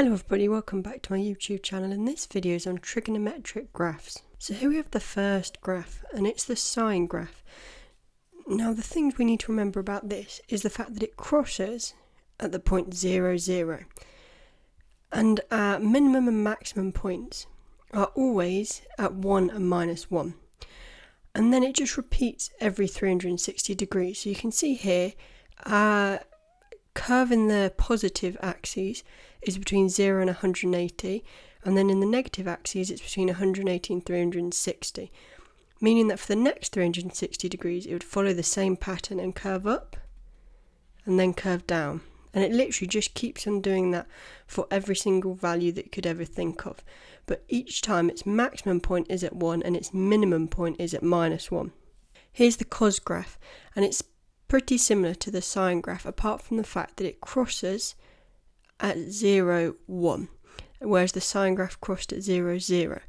Hello everybody, welcome back to my YouTube channel, and this video is on trigonometric graphs. So here we have the first graph, and it's the sine graph. Now the things we need to remember about this is the fact that it crosses at the point 0, 0. And our minimum and maximum points are always at 1 and minus 1. And then it just repeats every 360 degrees. So you can see here, our curve in the positive axes is between 0 and 180, and then in the negative axes it's between 180 and 360, meaning that for the next 360 degrees it would follow the same pattern and curve up and then curve down, and it literally just keeps on doing that for every single value that you could ever think of, but each time its maximum point is at 1 and its minimum point is at minus 1. Here's the cos graph, and it's pretty similar to the sine graph apart from the fact that it crosses at 0, 1, whereas the sine graph crossed at 0, 0.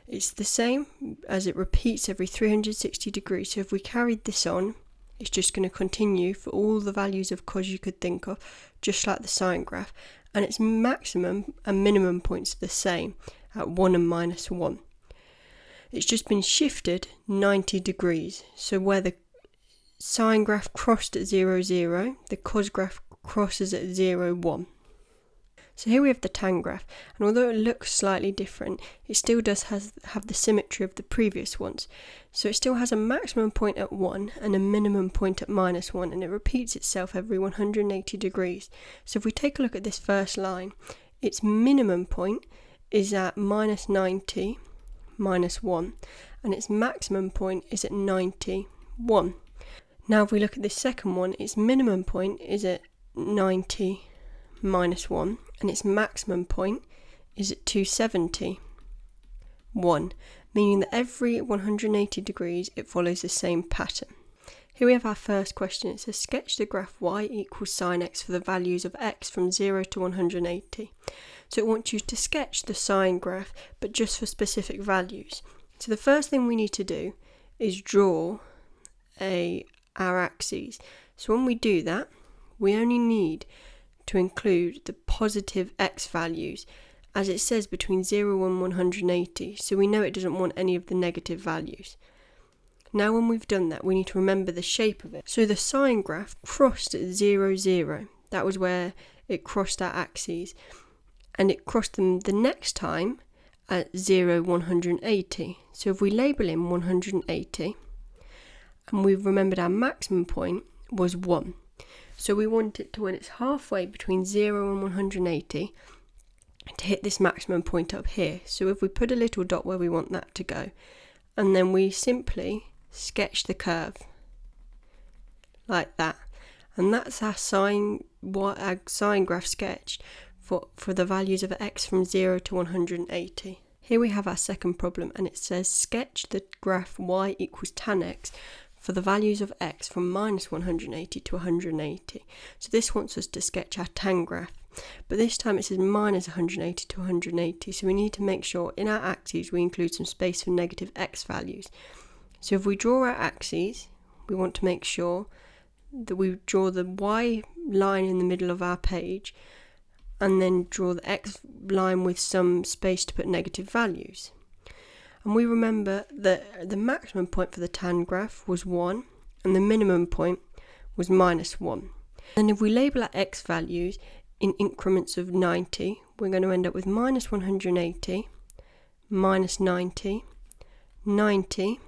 It's the same as it repeats every 360 degrees, so if we carried this on, it's just going to continue for all the values of cos you could think of, just like the sine graph, and its maximum and minimum points are the same, at 1 and minus 1. It's just been shifted 90 degrees, so where the sine graph crossed at 0, 0, the cos graph crosses at 0, 1. So here we have the tan graph, and although it looks slightly different, it still does have the symmetry of the previous ones. So it still has a maximum point at 1 and a minimum point at minus 1, and it repeats itself every 180 degrees. So if we take a look at this first line, its minimum point is at minus 90, minus 1, and its maximum point is at 90, 1. Now if we look at this second one, its minimum point is at 90, minus 1, and its maximum point is at 270, 1, meaning that every 180 degrees it follows the same pattern. Here we have our first question. It says sketch the graph y equals sine x for the values of x from 0 to 180. So it wants you to sketch the sine graph, but just for specific values. So the first thing we need to do is draw our axes. So when we do that, we only need to include the positive x values, as it says between 0 and 180, so we know it doesn't want any of the negative values. Now when we've done that, we need to remember the shape of it. So the sine graph crossed at 0, 0, that was where it crossed our axes, and it crossed them the next time at 0, 180. So if we label in 180, and we've remembered our maximum point was 1. So we want it to, when it's halfway between 0 and 180, to hit this maximum point up here. So if we put a little dot where we want that to go, and then we simply sketch the curve like that. And that's our sine graph sketched for the values of x from 0 to 180. Here we have our second problem, and it says sketch the graph y equals tan x for the values of x from minus 180 to 180. So this wants us to sketch our tan graph, but this time it says minus 180 to 180, so we need to make sure in our axes we include some space for negative x values. So if we draw our axes, we want to make sure that we draw the y line in the middle of our page, and then draw the x line with some space to put negative values. And we remember that the maximum point for the tan graph was 1 and the minimum point was minus 1. And if we label our x values in increments of 90, we're going to end up with minus 180, minus 90, 90,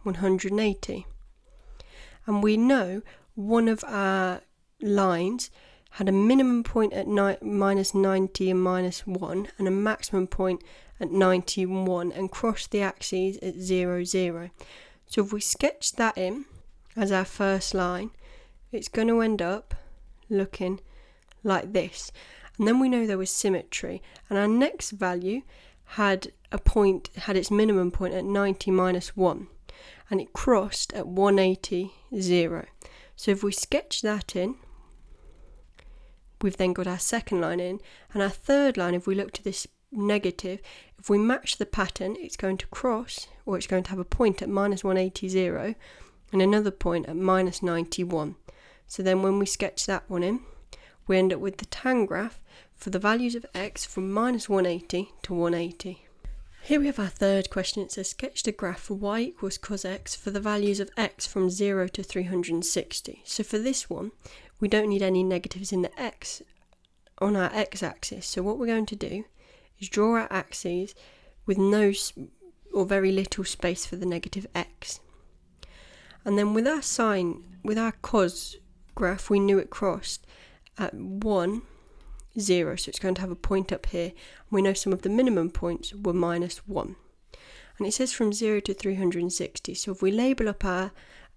180. And we know one of our lines had a minimum point at minus 90 and minus 1 and a maximum point at 91 and crossed the axes at 0, 0. So if we sketch that in as our first line, it's going to end up looking like this. And then we know there was symmetry, and our next value had its minimum point at 90 minus 1, and it crossed at 180, 0. So if we sketch that in, we've then got our second line in, and our third line, if we look to this negative, if we match the pattern, it's going to cross, or it's going to have a point at minus 180, 0, and another point at minus 91. So then when we sketch that one in, we end up with the tan graph for the values of x from minus 180 to 180. Here we have our third question. It says sketch the graph for y equals cosx for the values of x from 0 to 360. So for this one, we don't need any negatives in the x on our x-axis. So what we're going to do is draw our axes with no or very little space for the negative x. And then with our cos graph, we knew it crossed at 1, 0, so it's going to have a point up here. We know some of the minimum points were minus 1. And it says from 0 to 360, so if we label up our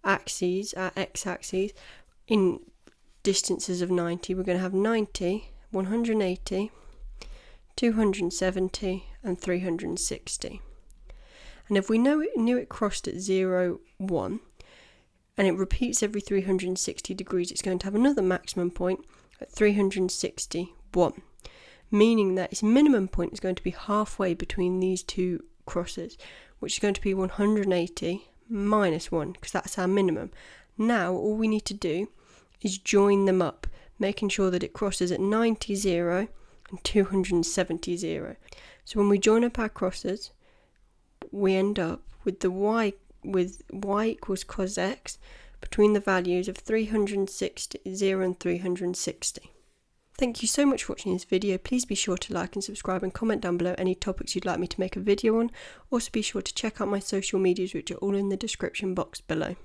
axes, our x-axes, in distances of 90, we're going to have 90, 180, 270 and 360. And if we knew it crossed at 0, 1, and it repeats every 360 degrees, it's going to have another maximum point at 361, meaning that its minimum point is going to be halfway between these two crosses, which is going to be 180 minus 1, because that's our minimum. Now all we need to do is join them up, making sure that it crosses at 90, 0 and 270, 0. So when we join up our crosses, we end up with the y equals cosx between the values of 360, 0 and 360. Thank you so much for watching this video. Please be sure to like and subscribe and comment down below any topics you'd like me to make a video on. Also be sure to check out my social medias, which are all in the description box below.